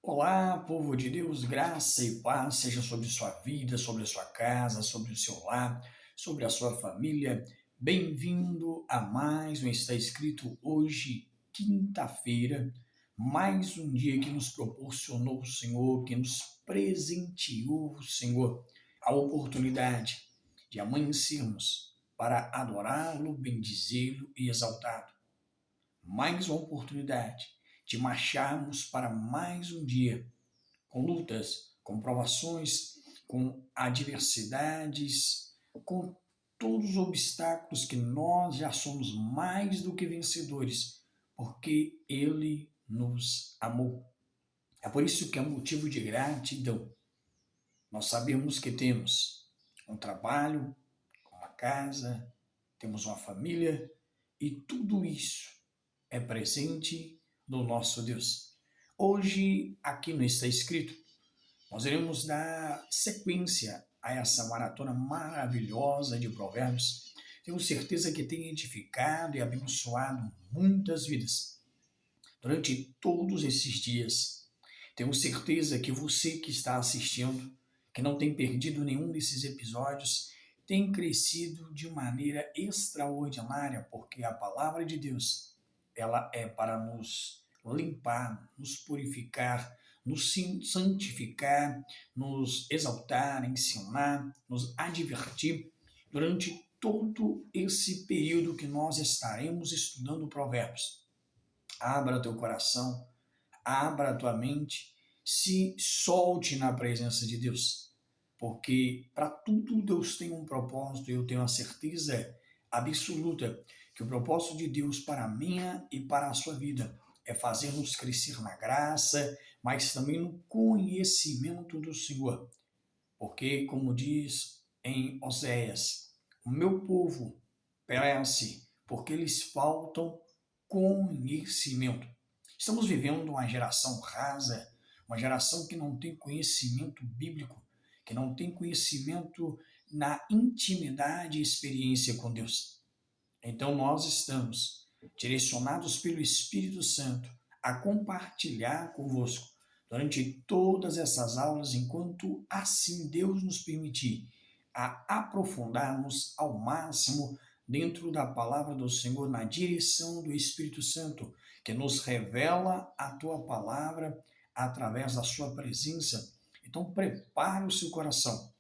Olá, povo de Deus, graça e paz seja sobre sua vida, sobre a sua casa, sobre o seu lar, sobre a sua família. Bem-vindo a mais um Está Escrito hoje, quinta-feira, mais um dia que nos proporcionou o Senhor, que nos presenteou o Senhor, a oportunidade de amanhecermos para adorá-lo, bendizê-lo e exaltá-lo. Mais uma oportunidade de marcharmos para mais um dia com lutas, com provações, com adversidades, com todos os obstáculos que nós já somos mais do que vencedores, porque Ele nos amou. É por isso que é motivo de gratidão. Nós sabemos que temos um trabalho, uma casa, temos uma família e tudo isso é presente do nosso Deus. Hoje, aqui não está escrito, nós iremos dar sequência a essa maratona maravilhosa de provérbios. Tenho certeza que tem edificado e abençoado muitas vidas durante todos esses dias. Tenho certeza que você que está assistindo, que não tem perdido nenhum desses episódios, tem crescido de maneira extraordinária, porque a palavra de Deus, ela é para nos limpar, nos purificar, nos santificar, nos exaltar, ensinar, nos advertir durante todo esse período que nós estaremos estudando Provérbios. Abra teu coração, abra tua mente, se solte na presença de Deus, porque para tudo Deus tem um propósito e eu tenho a certeza absoluta que o propósito de Deus para a minha e para a sua vida é fazer-nos crescer na graça, mas também no conhecimento do Senhor. Porque, como diz em Oséias, o meu povo perece porque lhes faltam conhecimento. Estamos vivendo uma geração rasa, uma geração que não tem conhecimento bíblico, que não tem conhecimento na intimidade e experiência com Deus. Então nós estamos direcionados pelo Espírito Santo a compartilhar convosco durante todas essas aulas, enquanto assim Deus nos permitir, a aprofundarmos ao máximo dentro da palavra do Senhor, na direção do Espírito Santo, que nos revela a tua palavra através da sua presença. Então prepare o seu coração,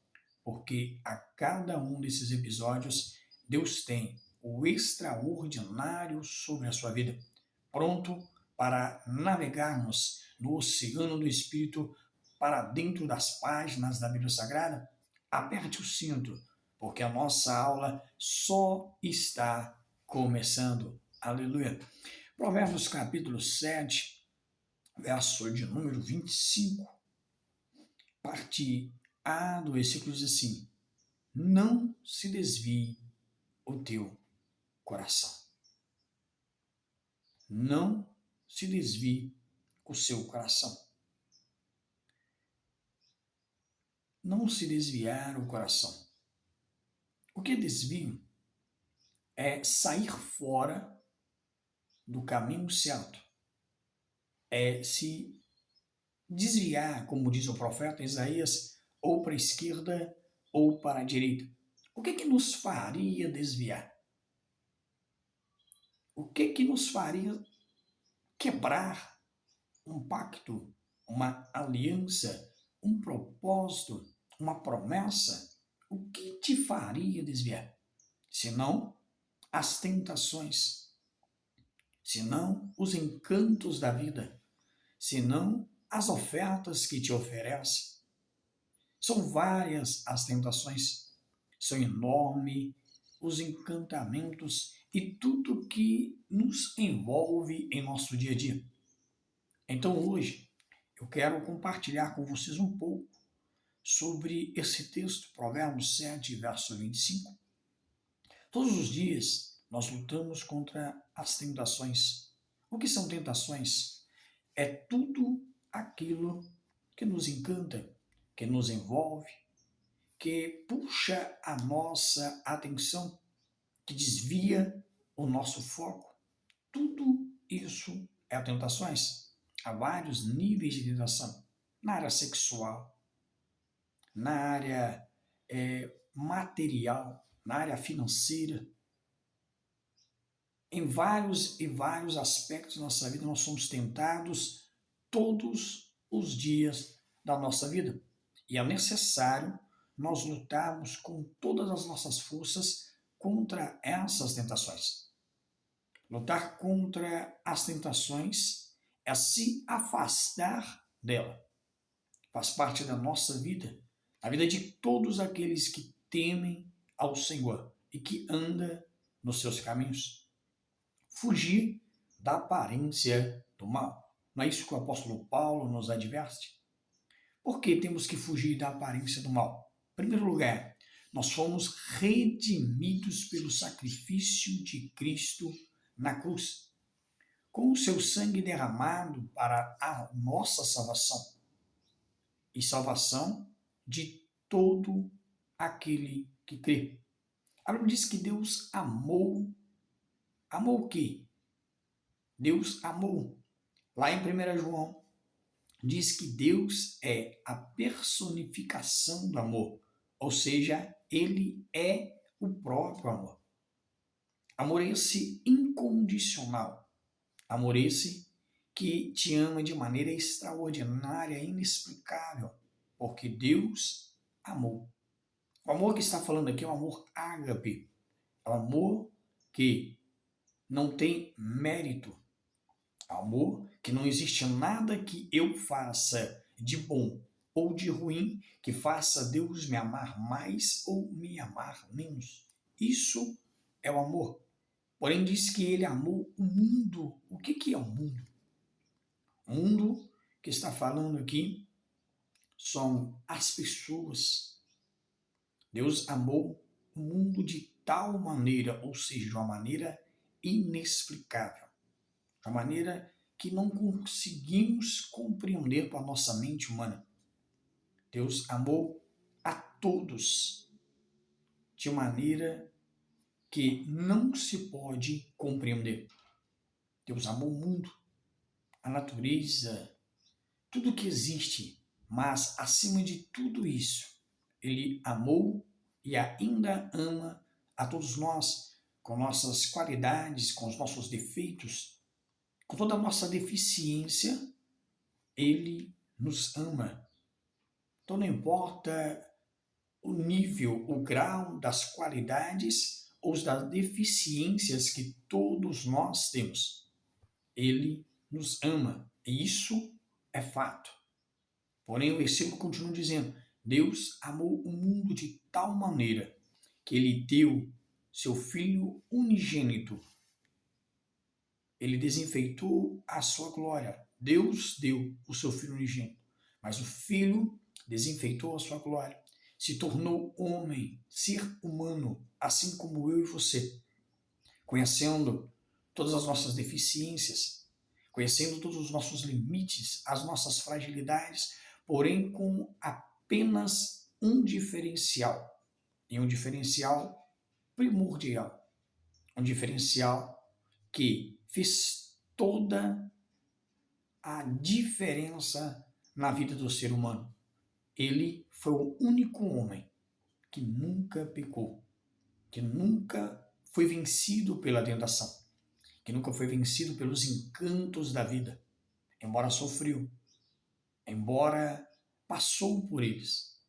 porque a cada um desses episódios Deus tem o extraordinário sobre a sua vida, pronto para navegarmos no oceano do Espírito para dentro das páginas da Bíblia Sagrada. Aperte o cinto, porque a nossa aula só está começando. Aleluia. Provérbios capítulo 7, verso de número 25, parte A do versículo diz assim: não se desvie o teu coração. Não se desvie o seu coração. Não se desviar o coração. O que é desvio? É sair fora do caminho certo. É se desviar, como diz o profeta Isaías, ou para a esquerda ou para a direita. O que nos faria desviar? O que nos faria quebrar um pacto, uma aliança, um propósito, uma promessa? O que te faria desviar? Senão as tentações, senão os encantos da vida, senão as ofertas que te oferecem. São várias as tentações, são enormes os encantamentos e tudo que nos envolve em nosso dia a dia. Então hoje eu quero compartilhar com vocês um pouco sobre esse texto, Provérbios 7, verso 25. Todos os dias nós lutamos contra as tentações. O que são tentações? É tudo aquilo que nos encanta, que nos envolve, que puxa a nossa atenção, que desvia o nosso foco. Tudo isso é tentações. há vários níveis de tentação. Na área sexual, na área material, na área financeira. Em vários e vários aspectos da nossa vida, nós somos tentados todos os dias da nossa vida. E é necessário nós lutarmos com todas as nossas forças contra essas tentações. Lutar contra as tentações é se afastar dela. Faz parte da nossa vida, a vida de todos aqueles que temem ao Senhor e que andam nos seus caminhos. Fugir da aparência do mal. Não é isso que o apóstolo Paulo nos adverte? Por que temos que fugir da aparência do mal? Em primeiro lugar, nós fomos redimidos pelo sacrifício de Cristo na cruz, com o seu sangue derramado para a nossa salvação e salvação de todo aquele que crê. A Bíblia diz que Deus amou o quê? Deus amou. Lá em 1 João, diz que Deus é a personificação do amor, ou seja, Ele é o próprio amor. Amor esse incondicional, amor esse que te ama de maneira extraordinária, inexplicável, porque Deus amou. O amor que está falando aqui é o amor ágape, é o amor que não tem mérito, amor que não existe nada que eu faça de bom ou de ruim que faça Deus me amar mais ou me amar menos. Isso é o amor. Porém, diz que ele amou o mundo. O que é o mundo? O mundo que está falando aqui são as pessoas. Deus amou o mundo de tal maneira, ou seja, de uma maneira inexplicável, de uma maneira que não conseguimos compreender com a nossa mente humana. Deus amou a todos de maneira que não se pode compreender. Deus amou o mundo, a natureza, tudo que existe, mas acima de tudo isso, Ele amou e ainda ama a todos nós, com nossas qualidades, com os nossos defeitos, com toda a nossa deficiência, Ele nos ama. Então não importa o nível, o grau das qualidades ou das deficiências que todos nós temos. Ele nos ama. E isso é fato. Porém, o versículo continua dizendo: Deus amou o mundo de tal maneira que Ele deu seu Filho unigênito. Ele desenfeitou a sua glória. Deus deu o seu Filho unigênito. Mas o Filho desenfeitou a sua glória. Se tornou homem, ser humano, assim como eu e você, conhecendo todas as nossas deficiências, conhecendo todos os nossos limites, as nossas fragilidades, porém com apenas um diferencial, e um diferencial primordial, um diferencial que fez toda a diferença na vida do ser humano. Ele foi o único homem que nunca pecou, que nunca foi vencido pela tentação, que nunca foi vencido pelos encantos da vida, embora sofreu, embora passou por eles,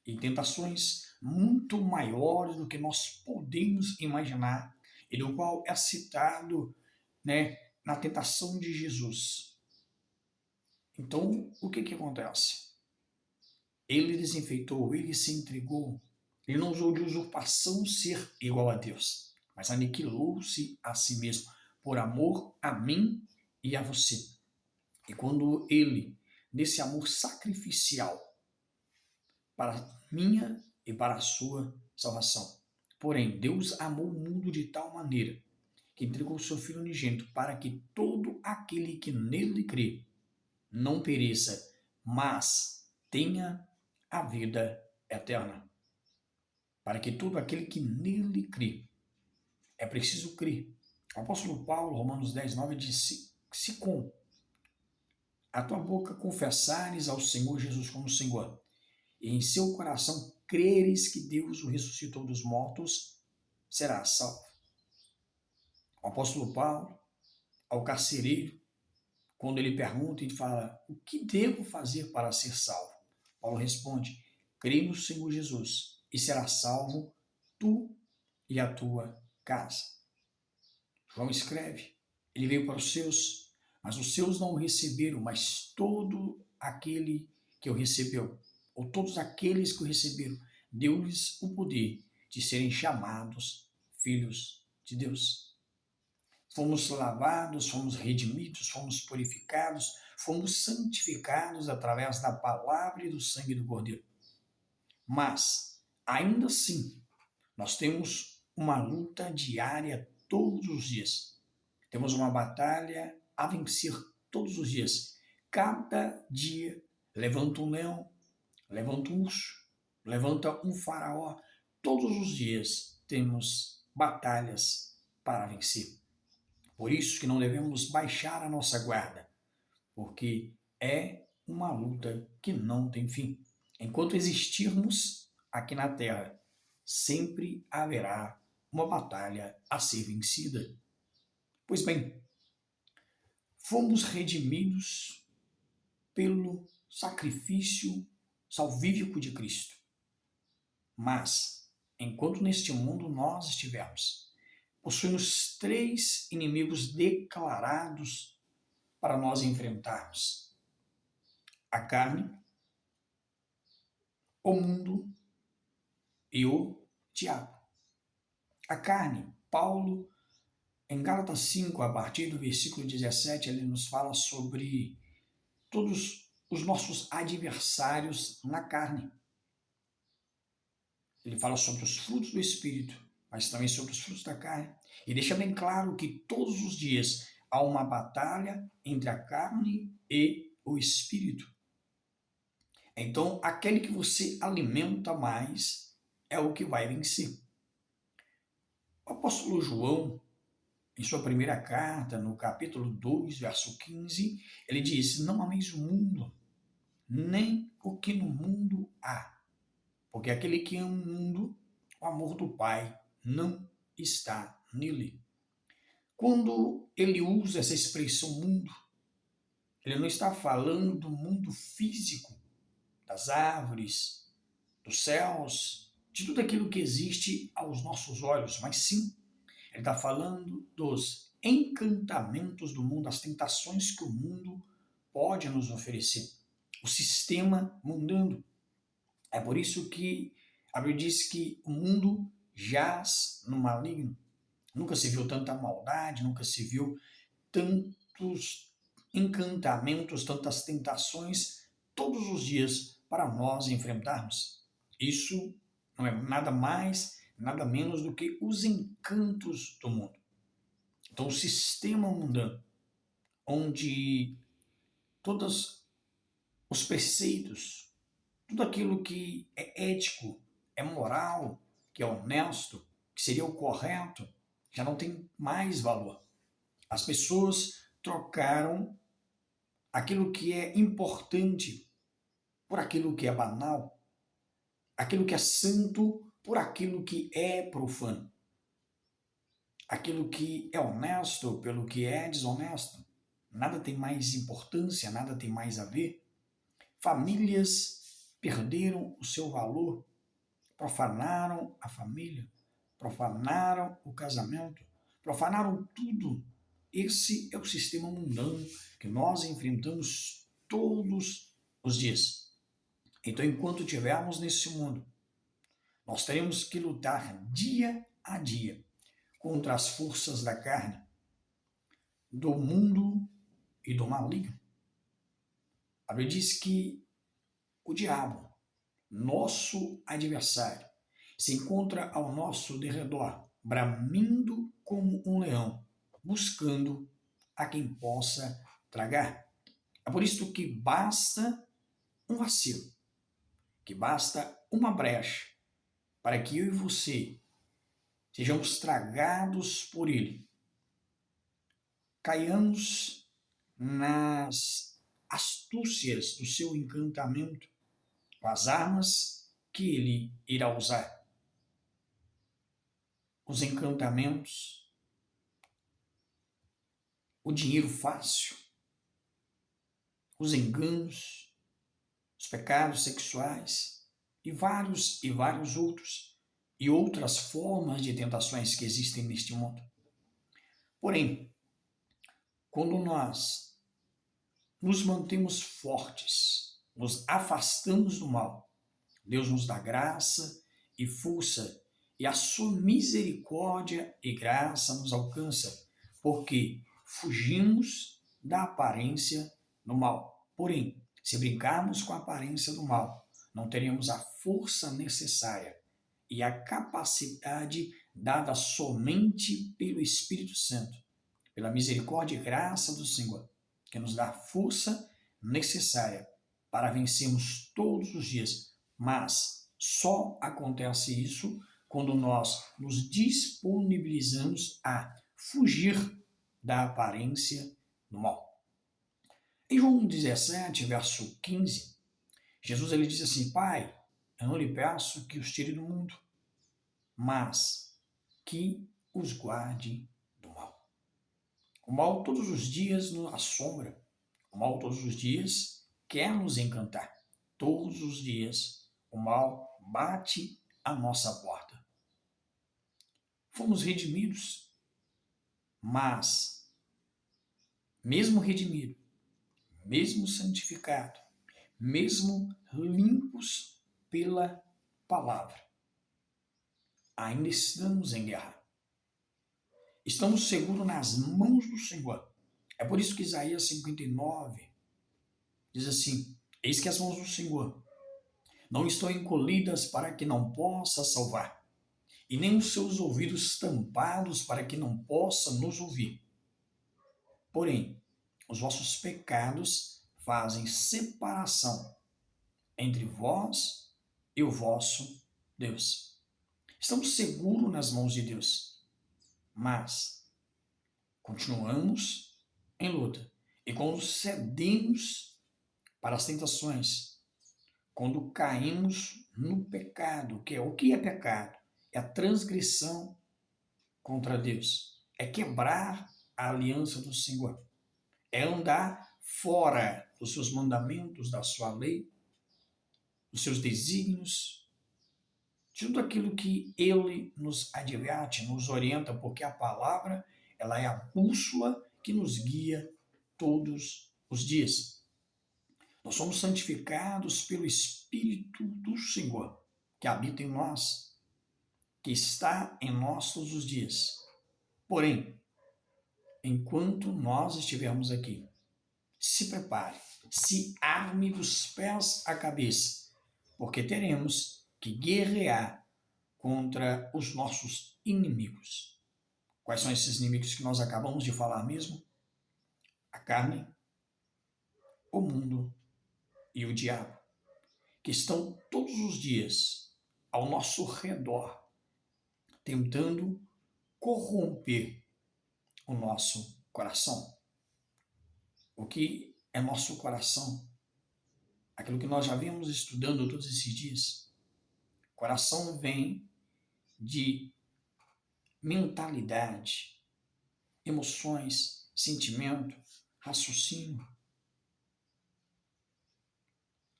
e tentações muito maiores do que nós podemos imaginar, e do qual é citado, na tentação de Jesus. Então, o que acontece? Ele desenfeitou, ele se entregou, ele não usou de usurpação ser igual a Deus, mas aniquilou-se a si mesmo, por amor a mim e a você. E quando ele, nesse amor sacrificial, para a minha e para a sua salvação. Porém, Deus amou o mundo de tal maneira que entregou o seu Filho unigênito para que todo aquele que nele crê não pereça, mas tenha a vida eterna. Para que todo aquele que nele crê, é preciso crer. O apóstolo Paulo, Romanos 10, 9, diz: se com a tua boca confessares ao Senhor Jesus como Senhor, e em seu coração creres que Deus o ressuscitou dos mortos, serás salvo. O apóstolo Paulo, ao carcereiro, quando ele pergunta e fala, o que devo fazer para ser salvo? Paulo responde, crê no Senhor Jesus e serás salvo tu e a tua casa. João escreve, ele veio para os seus, mas os seus não o receberam, mas todo aquele que o recebeu, ou todos aqueles que o receberam, deu-lhes o poder de serem chamados filhos de Deus. Fomos lavados, fomos redimidos, fomos purificados, fomos santificados através da palavra e do sangue do Cordeiro. Mas, ainda assim, nós temos uma luta diária todos os dias. Temos uma batalha a vencer todos os dias. Cada dia levanta um leão, levanta um urso, levanta um faraó. Todos os dias temos batalhas para vencer. Por isso que não devemos baixar a nossa guarda, porque é uma luta que não tem fim. Enquanto existirmos aqui na Terra, sempre haverá uma batalha a ser vencida. Pois bem, fomos redimidos pelo sacrifício salvífico de Cristo. Mas, enquanto neste mundo nós estivermos, possuímos 3 inimigos declarados para nós enfrentarmos: a carne, o mundo e o diabo. A carne, Paulo, em Gálatas 5, a partir do versículo 17, ele nos fala sobre todos os nossos adversários na carne. Ele fala sobre os frutos do Espírito, mas também sobre os frutos da carne. E deixa bem claro que todos os dias há uma batalha entre a carne e o Espírito. Então, aquele que você alimenta mais é o que vai vencer. O apóstolo João, em sua primeira carta, no capítulo 2, verso 15, ele diz, não ameis o mundo, nem o que no mundo há. Porque aquele que ama o mundo, o amor do Pai não está nele. Quando ele usa essa expressão mundo, ele não está falando do mundo físico, das árvores, dos céus, de tudo aquilo que existe aos nossos olhos, mas sim, ele está falando dos encantamentos do mundo, as tentações que o mundo pode nos oferecer, o sistema mundano. É por isso que a Bíblia diz que o mundo jaz no maligno. Nunca se viu tanta maldade, nunca se viu tantos encantamentos, tantas tentações todos os dias para nós enfrentarmos. Isso não é nada mais, nada menos do que os encantos do mundo. Então, o sistema mundano, onde todos os preceitos, tudo aquilo que é ético, é moral, que é honesto, que seria o correto, já não tem mais valor. As pessoas trocaram aquilo que é importante por aquilo que é banal, aquilo que é santo por aquilo que é profano, aquilo que é honesto pelo que é desonesto. Nada tem mais importância, nada tem mais a ver. Famílias perderam o seu valor, profanaram a família, profanaram o casamento, profanaram tudo. Esse é o sistema mundano que nós enfrentamos todos os dias. Então, enquanto estivermos nesse mundo, nós teremos que lutar dia a dia contra as forças da carne, do mundo e do maligno. A Bíblia diz que o diabo, nosso adversário, se encontra ao nosso derredor, bramindo como um leão, buscando a quem possa tragar. É por isso que basta um vacilo, que basta uma brecha, para que eu e você sejamos tragados por ele, caiamos nas astúcias do seu encantamento, com as armas que ele irá usar. Os encantamentos, o dinheiro fácil, os enganos, os pecados sexuais e vários outros, e outras formas de tentações que existem neste mundo. Porém, quando nós nos mantemos fortes, nos afastamos do mal, Deus nos dá graça e força, e a sua misericórdia e graça nos alcança, porque fugimos da aparência do mal. Porém, se brincarmos com a aparência do mal, não teremos a força necessária e a capacidade dada somente pelo Espírito Santo, pela misericórdia e graça do Senhor, que nos dá a força necessária para vencermos todos os dias. Mas só acontece isso quando nós nos disponibilizamos a fugir da aparência do mal. Em João 17, verso 15, Jesus ele diz assim: Pai, eu não lhe peço que os tire do mundo, mas que os guarde do mal. O mal todos os dias nos assombra, o mal todos os dias quer nos encantar. Todos os dias o mal bate à nossa porta. Fomos redimidos, mas mesmo redimido, mesmo santificado, mesmo limpos pela palavra, ainda estamos em guerra. Estamos seguros nas mãos do Senhor. É por isso que Isaías 59 diz assim: Eis que as mãos do Senhor não estão encolhidas para que não possa salvar, e nem os seus ouvidos tampados para que não possa nos ouvir. Porém, os vossos pecados fazem separação entre vós e o vosso Deus. Estamos seguros nas mãos de Deus, mas continuamos em luta. E quando cedemos para as tentações, quando caímos no pecado, que é o que é pecado? É a transgressão contra Deus, é quebrar a aliança do Senhor, é andar fora dos seus mandamentos, da sua lei, dos seus desígnios, de tudo aquilo que ele nos adverte, nos orienta, porque a palavra ela é a bússola que nos guia todos os dias. Nós somos santificados pelo Espírito do Senhor, que habita em nós, que está em nós todos os dias. Porém, enquanto nós estivermos aqui, se prepare, se arme dos pés à cabeça, porque teremos que guerrear contra os nossos inimigos. Quais são esses inimigos que nós acabamos de falar mesmo? A carne, o mundo e o diabo, que estão todos os dias ao nosso redor, tentando corromper o nosso coração. O que é nosso coração? Aquilo que nós já vimos estudando todos esses dias. Coração vem de mentalidade, emoções, sentimento, raciocínio.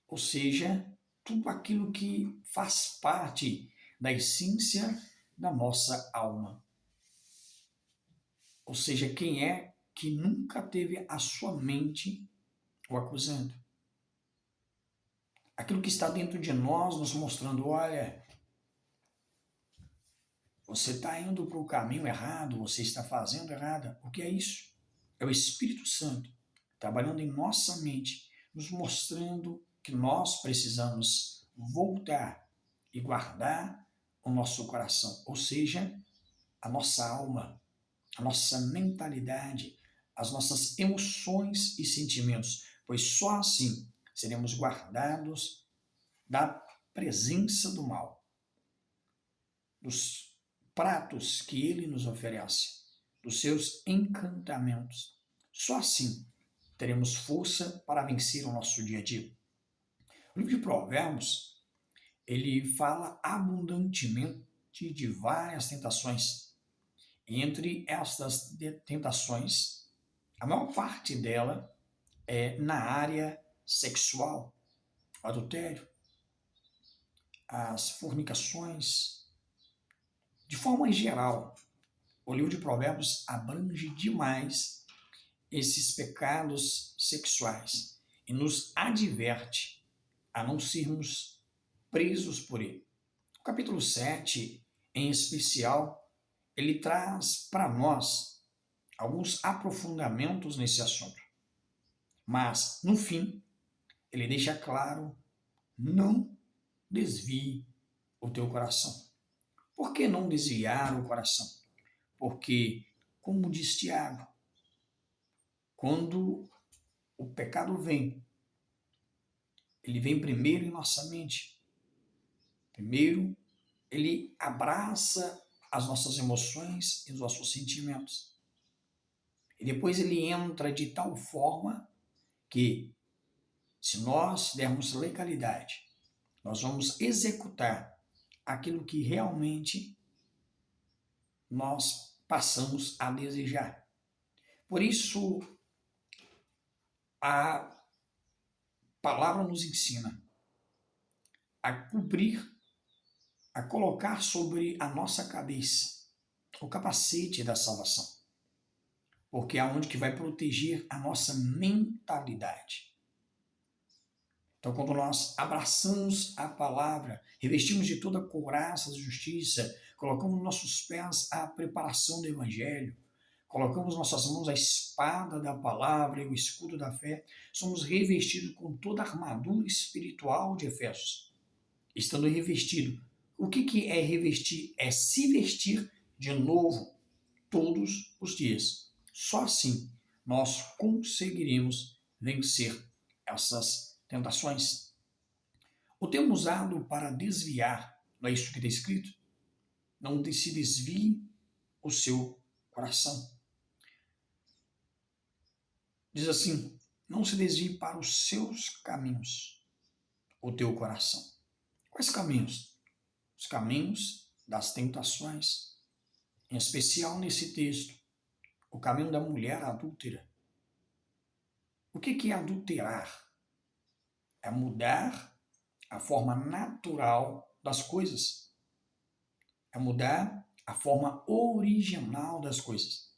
Ou seja, tudo aquilo que faz parte da essência da nossa alma. Ou seja, quem é que nunca teve a sua mente o acusando? Aquilo que está dentro de nós nos mostrando, olha, você está indo para o caminho errado, você está fazendo errado. O que é isso? É o Espírito Santo trabalhando em nossa mente, nos mostrando que nós precisamos voltar e guardar o nosso coração, ou seja, a nossa alma, a nossa mentalidade, as nossas emoções e sentimentos, pois só assim seremos guardados da presença do mal, dos pratos que ele nos oferece, dos seus encantamentos. Só assim teremos força para vencer o nosso dia a dia. O livro de Provérbios, ele fala abundantemente de várias tentações. E entre estas tentações, a maior parte dela é na área sexual, o adultério, as fornicações. De forma geral, o livro de Provérbios abrange demais esses pecados sexuais e nos adverte a não sermos presos por ele. O capítulo 7, em especial, ele traz para nós alguns aprofundamentos nesse assunto. Mas, no fim, ele deixa claro: não desvie o teu coração. Por que não desviar o coração? Porque, como diz Tiago, quando o pecado vem, ele vem primeiro em nossa mente. Primeiro, ele abraça as nossas emoções e os nossos sentimentos. E depois ele entra de tal forma que, se nós dermos legalidade, nós vamos executar aquilo que realmente nós passamos a desejar. Por isso, a palavra nos ensina a cobrir, a colocar sobre a nossa cabeça o capacete da salvação, porque é onde que vai proteger a nossa mentalidade. Então, quando nós abraçamos a palavra, revestimos de toda a couraça da justiça, colocamos nos nossos pés a preparação do evangelho, colocamos nossas mãos a espada da palavra e o escudo da fé, somos revestidos com toda a armadura espiritual de Efésios. Estando revestido, o que é revestir? É se vestir de novo todos os dias. Só assim nós conseguiremos vencer essas tentações. O termo usado para desviar, não é isso que está escrito? Não se desvie o seu coração. Diz assim: não se desvie para os seus caminhos, o teu coração. Quais caminhos? Os caminhos das tentações. Em especial nesse texto, o caminho da mulher adúltera. O que é adulterar? É mudar a forma natural das coisas. É mudar a forma original das coisas.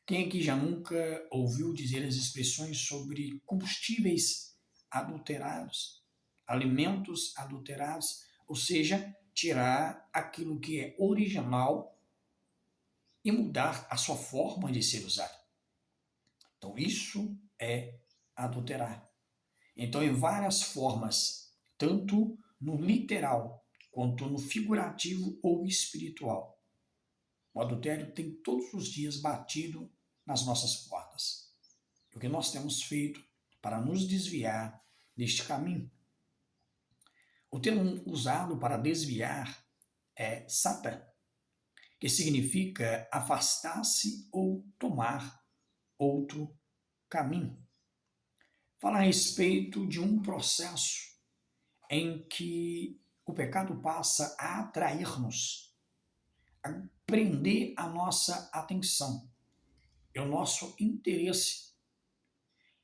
Quem aqui já nunca ouviu dizer as expressões sobre combustíveis adulterados, alimentos adulterados, ou seja, tirar aquilo que é original e mudar a sua forma de ser usado? Então, isso é adulterar. Então, em várias formas, tanto no literal quanto no figurativo ou espiritual, o adultério tem todos os dias batido nas nossas portas. O que nós temos feito para nos desviar deste caminho? O termo usado para desviar é sata, que significa afastar-se ou tomar outro caminho. Fala a respeito de um processo em que o pecado passa a atrair-nos, a prender a nossa atenção, é o nosso interesse.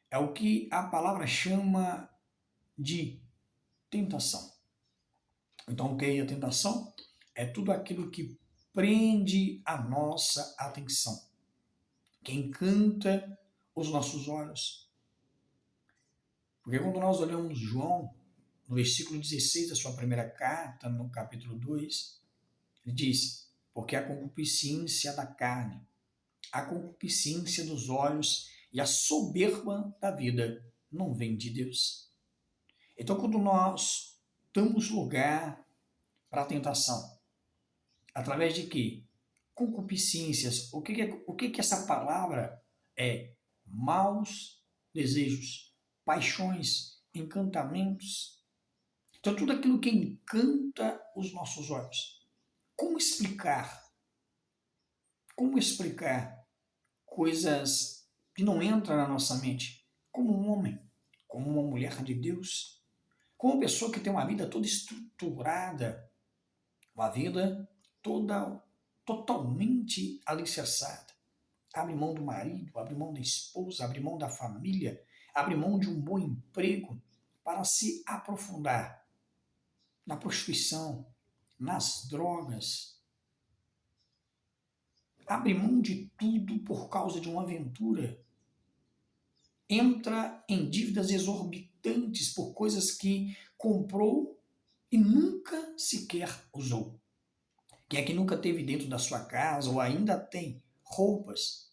É o que a palavra chama de tentação. Então, o que é a tentação? É tudo aquilo que prende a nossa atenção, que encanta os nossos olhos. Porque quando nós olhamos João, no versículo 16 da sua primeira carta, no capítulo 2, ele diz: porque a concupiscência da carne, a concupiscência dos olhos e a soberba da vida não vem de Deus. Então, quando nós damos lugar para a tentação, através de quê? Concupiscências. O que essa palavra é? Maus desejos, paixões, encantamentos. Então, tudo aquilo que encanta os nossos olhos. Como explicar? Como explicar coisas que não entra na nossa mente, como um homem, como uma mulher de Deus, como uma pessoa que tem uma vida toda estruturada, uma vida toda totalmente alicerçada. Abre mão do marido, abre mão da esposa, abre mão da família, abre mão de um bom emprego para se aprofundar na prostituição, nas drogas. Abre mão de tudo por causa de uma aventura. Entra em dívidas exorbitantes por coisas que comprou e nunca sequer usou. Quem é que nunca teve dentro da sua casa ou ainda tem roupas,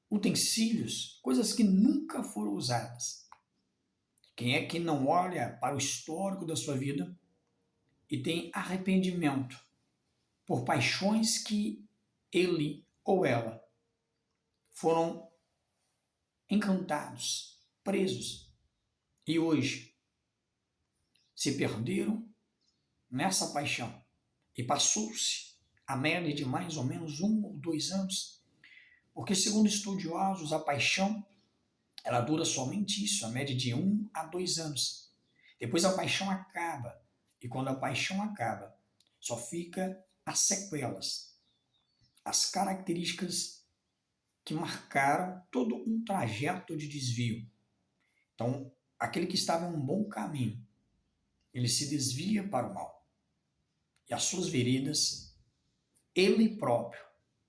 utensílios, coisas que nunca foram usadas? Quem é que não olha para o histórico da sua vida e tem arrependimento por paixões que ele ou ela foram encantados, presos e hoje se perderam nessa paixão e passou-se a média de mais ou menos 1 ou 2 anos, porque segundo estudiosos a paixão ela dura somente isso, a média de 1 a 2 anos. Depois a paixão acaba e quando a paixão acaba só fica as sequelas, as características que marcaram todo um trajeto de desvio. Então, aquele que estava em um bom caminho, ele se desvia para o mal. E as suas veredas, ele próprio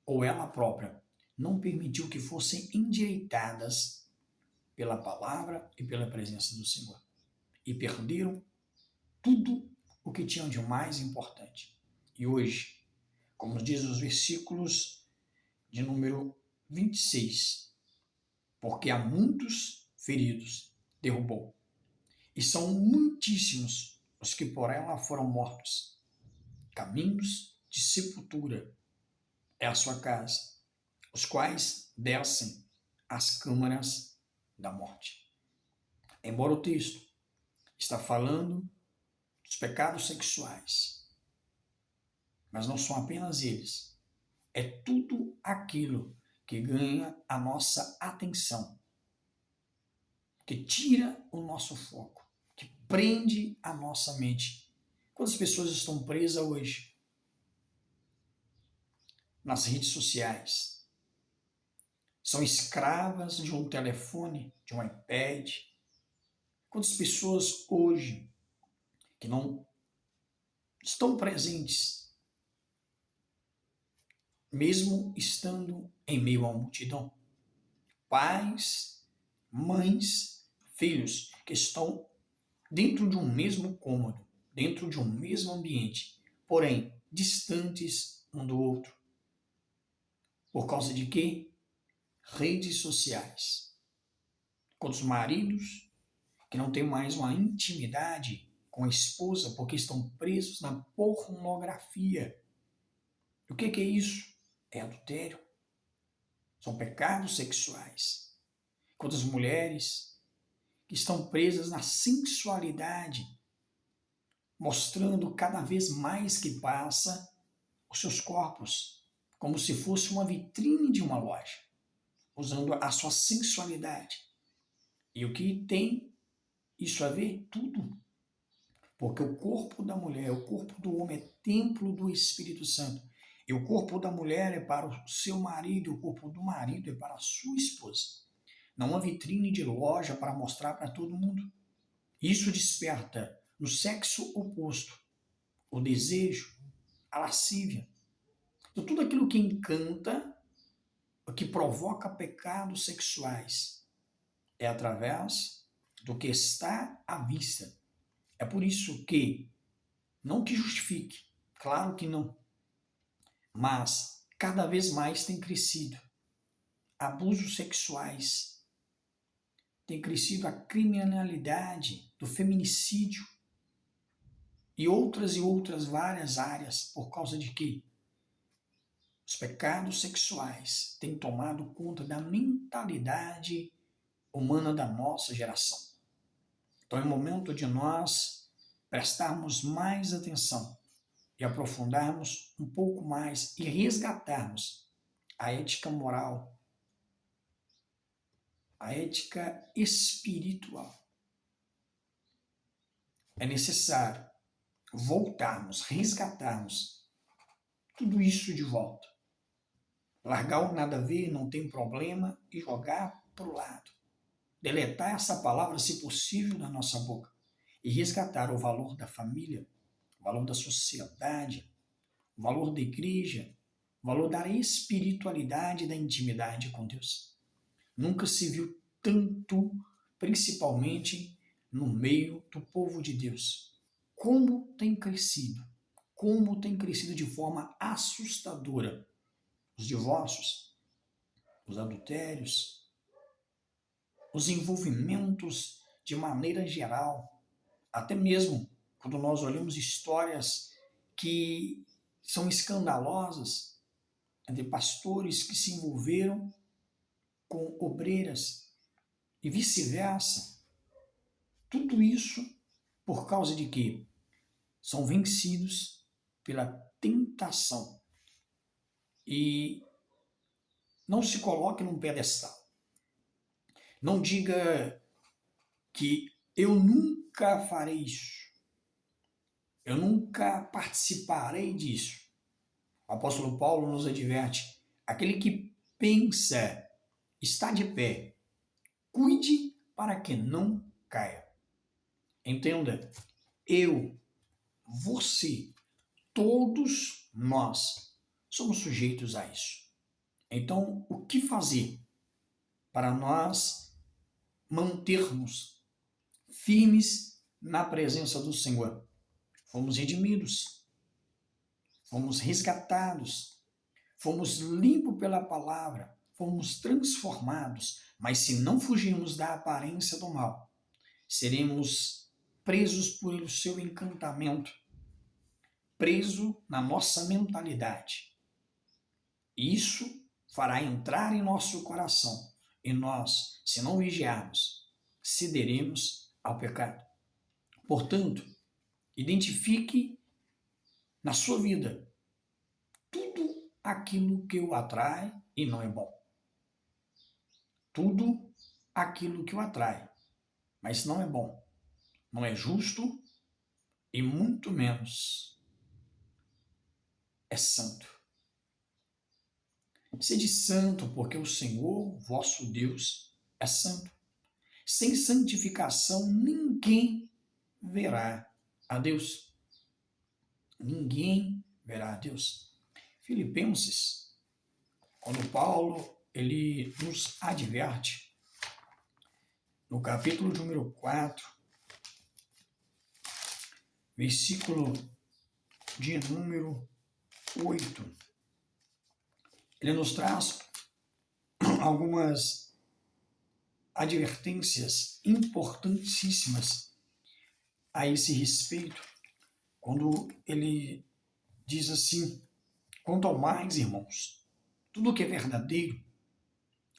ou ela própria, não permitiu que fossem endireitadas pela palavra e pela presença do Senhor. E perderam tudo o que tinham de mais importante. E hoje, como diz os versículos de número 26, porque há muitos feridos derrubou, e são muitíssimos os que por ela foram mortos. Caminhos de sepultura é a sua casa, os quais descem às câmaras da morte. Embora o texto está falando dos pecados sexuais, mas não são apenas eles, é tudo aquilo que ganha a nossa atenção, que tira o nosso foco, que prende a nossa mente. Quantas pessoas estão presas hoje nas redes sociais? São escravas de um telefone, de um iPad. Quantas pessoas hoje que não estão presentes, mesmo estando em meio à multidão? Pais, mães, filhos que estão dentro de um mesmo cômodo, dentro de um mesmo ambiente, porém distantes um do outro. Por causa de quê? Redes sociais. Quantos maridos que não têm mais uma intimidade com a esposa porque estão presos na pornografia. E o que é isso? É adultério. São pecados sexuais. Quantas mulheres que estão presas na sensualidade, mostrando cada vez mais que passa os seus corpos, como se fosse uma vitrine de uma loja, usando a sua sensualidade. E o que tem isso a ver? Tudo. Porque o corpo da mulher, o corpo do homem é templo do Espírito Santo. E o corpo da mulher é para o seu marido, o corpo do marido é para a sua esposa. Não uma vitrine de loja para mostrar para todo mundo. Isso desperta no sexo oposto o desejo, a lascívia. Então, tudo aquilo que encanta, o que provoca pecados sexuais, é através do que está à vista. É por isso que, não que justifique, claro que não, mas cada vez mais tem crescido abusos sexuais, tem crescido a criminalidade do feminicídio e outras várias áreas, por causa de quê? Os pecados sexuais têm tomado conta da mentalidade humana da nossa geração. Então é momento de nós prestarmos mais atenção e aprofundarmos um pouco mais e resgatarmos a ética moral a ética espiritual. É necessário voltarmos, resgatarmos tudo isso de volta. Largar o nada a ver, não tem problema, e jogar para o lado. Deletar essa palavra, se possível, da nossa boca. E resgatar o valor da família, o valor da sociedade, o valor da igreja, o valor da espiritualidade e da intimidade com Deus. Nunca se viu tanto, principalmente no meio do povo de Deus. Como tem crescido de forma assustadora os divórcios, os adultérios, os envolvimentos de maneira geral, até mesmo quando nós olhamos histórias que são escandalosas, de pastores que se envolveram com obreiras e vice-versa. Tudo isso por causa de quê? São vencidos pela tentação. E não se coloque num pedestal. Não diga que eu nunca farei isso. Eu nunca participarei disso. O apóstolo Paulo nos adverte: aquele que pensa está de pé, cuide para que não caia. Entenda, eu, você, todos nós somos sujeitos a isso. Então, o que fazer para nós mantermos firmes na presença do Senhor? Fomos redimidos, fomos resgatados, fomos limpos pela palavra, fomos transformados, mas se não fugirmos da aparência do mal, seremos presos por seu encantamento, preso na nossa mentalidade. Isso fará entrar em nosso coração e nós, se não vigiarmos, cederemos ao pecado. Portanto, identifique na sua vida tudo aquilo que o atrai e não é bom. Tudo aquilo que o atrai, mas não é bom, não é justo e muito menos é santo. Sede santo, porque o Senhor, vosso Deus, é santo. Sem santificação, ninguém verá a Deus. Ninguém verá a Deus. Filipenses, quando Paulo ele nos adverte, no capítulo número 4, versículo de número 8, ele nos traz algumas advertências importantíssimas a esse respeito, quando ele diz assim: quanto ao mais, irmãos, tudo que é verdadeiro,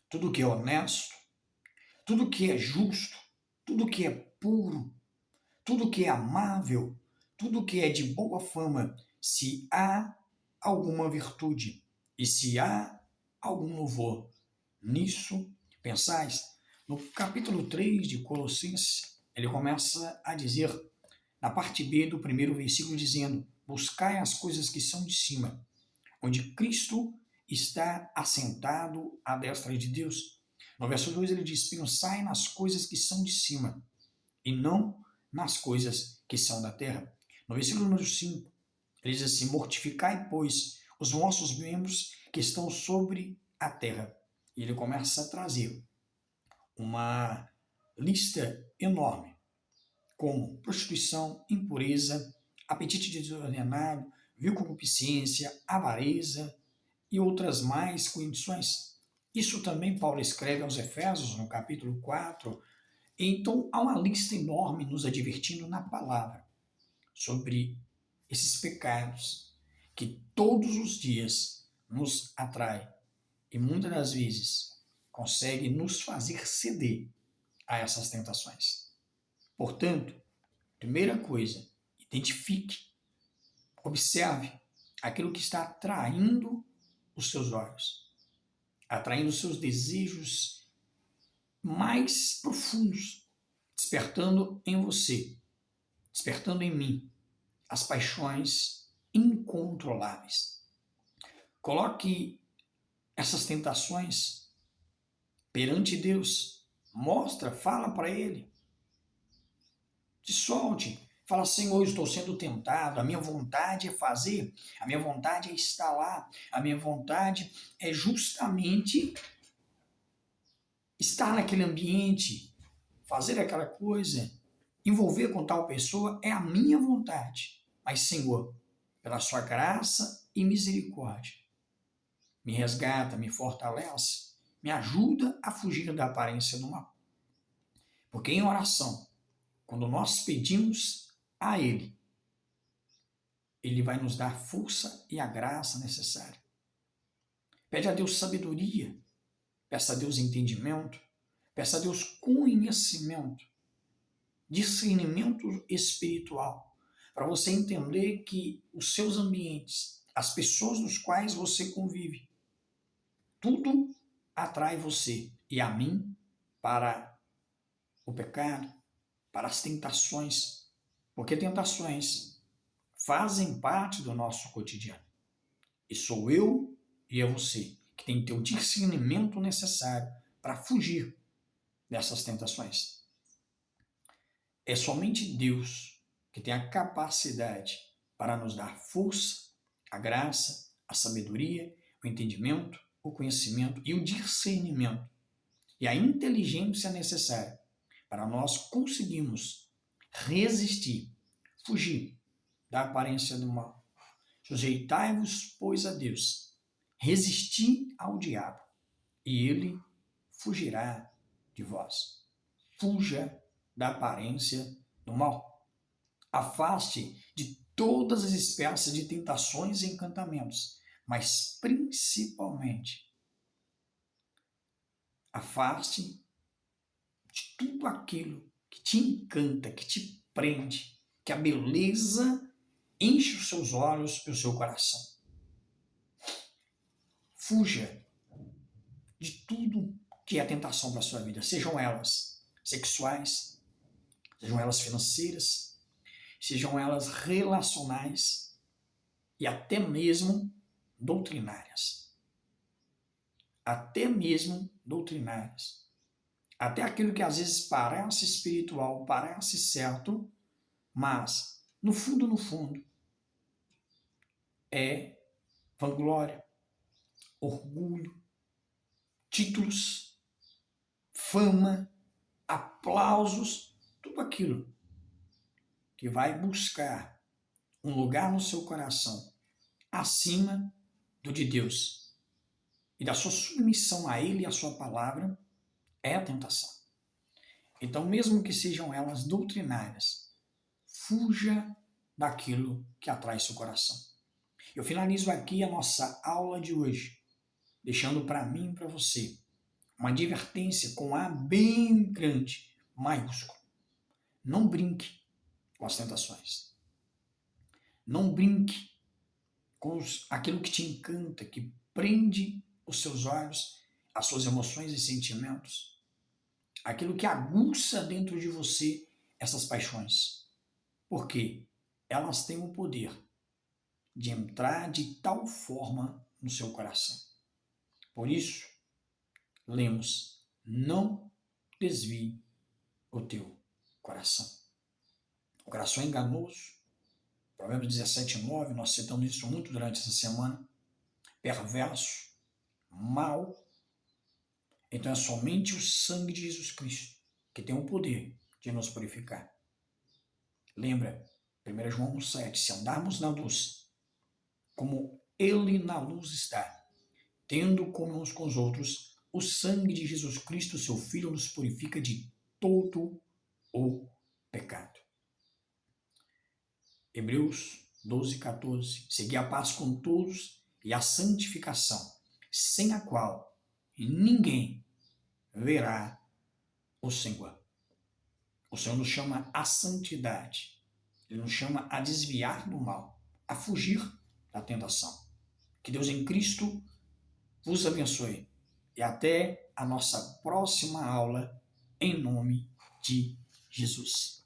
tudo que é honesto, tudo que é justo, tudo que é puro, tudo que é amável, tudo que é de boa fama, se há alguma virtude e se há algum louvor, nisso pensais. No capítulo 3 de Colossenses, ele começa a dizer, na parte B do primeiro versículo, dizendo: buscai as coisas que são de cima, onde Cristo está assentado à destra de Deus. No verso 2 ele diz: pensai nas coisas que são de cima, e não nas coisas que são da terra. No versículo número 5, ele diz assim: mortificai, pois, os vossos membros que estão sobre a terra. E ele começa a trazer uma lista enorme, como prostituição, impureza, apetite desordenado, vil concupiscência, avareza e outras mais condições. Isso também Paulo escreve aos Efésios, no capítulo 4. Então, há uma lista enorme nos advertindo na palavra sobre esses pecados que todos os dias nos atrai e muitas das vezes consegue nos fazer ceder a essas tentações. Portanto, primeira coisa, identifique, observe aquilo que está atraindo os seus olhos, atraindo os seus desejos mais profundos, despertando em você, despertando em mim, as paixões incontroláveis. Coloque essas tentações perante Deus. Mostra, fala para Ele. Te solte. Fala, Senhor, eu estou sendo tentado, a minha vontade é fazer, a minha vontade é estar lá, a minha vontade é justamente estar naquele ambiente, fazer aquela coisa, envolver com tal pessoa, é a minha vontade. Mas, Senhor, pela sua graça e misericórdia, me resgata, me fortalece, me ajuda a fugir da aparência do mal. Porque em oração, quando nós pedimos a Ele, Ele vai nos dar força e a graça necessária. Pede a Deus sabedoria, peça a Deus entendimento, peça a Deus conhecimento, discernimento espiritual, para você entender que os seus ambientes, as pessoas dos quais você convive, tudo atrai você e a mim para o pecado, para as tentações, porque tentações fazem parte do nosso cotidiano. E sou eu e é você que tem que ter o discernimento necessário para fugir dessas tentações. É somente Deus que tem a capacidade para nos dar força, a graça, a sabedoria, o entendimento, o conhecimento e o discernimento e a inteligência necessária para nós conseguirmos resistir, fugir da aparência do mal. Sujeitai-vos, pois, a Deus, resisti ao diabo, e ele fugirá de vós. Fuja da aparência do mal. Afaste de todas as espécies de tentações e encantamentos, mas principalmente afaste de tudo aquilo que te encanta, que te prende, que a beleza enche os seus olhos e o seu coração. Fuja de tudo que é tentação para a sua vida, sejam elas sexuais, sejam elas financeiras, sejam elas relacionais e até mesmo doutrinárias. Até mesmo doutrinárias. Até aquilo que às vezes parece espiritual, parece certo, mas no fundo, é vanglória, orgulho, títulos, fama, aplausos, tudo aquilo que vai buscar um lugar no seu coração acima do de Deus e da sua submissão a Ele e a sua palavra é a tentação. Então, mesmo que sejam elas doutrinárias, fuja daquilo que atrai seu coração. Eu finalizo aqui a nossa aula de hoje, deixando para mim e para você uma advertência com A bem grande, maiúsculo. Não brinque com as tentações. Não brinque com aquilo que te encanta, que prende os seus olhos, as suas emoções e sentimentos. Aquilo que aguça dentro de você essas paixões. Porque elas têm o poder de entrar de tal forma no seu coração. Por isso, lemos, não desvie o teu coração. O coração é enganoso. Provérbios 17:9, nós citamos isso muito durante essa semana. Perverso, mau. Então é somente o sangue de Jesus Cristo que tem o poder de nos purificar. Lembra, 1 João 1,7, se andarmos na luz, como Ele na luz está, tendo comunhão com os outros, o sangue de Jesus Cristo, seu Filho, nos purifica de todo o pecado. Hebreus 12:14, segui a paz com todos e a santificação, sem a qual ninguém verá o Senhor. O Senhor nos chama à santidade. Ele nos chama a desviar do mal, a fugir da tentação. Que Deus em Cristo vos abençoe e até a nossa próxima aula, em nome de Jesus.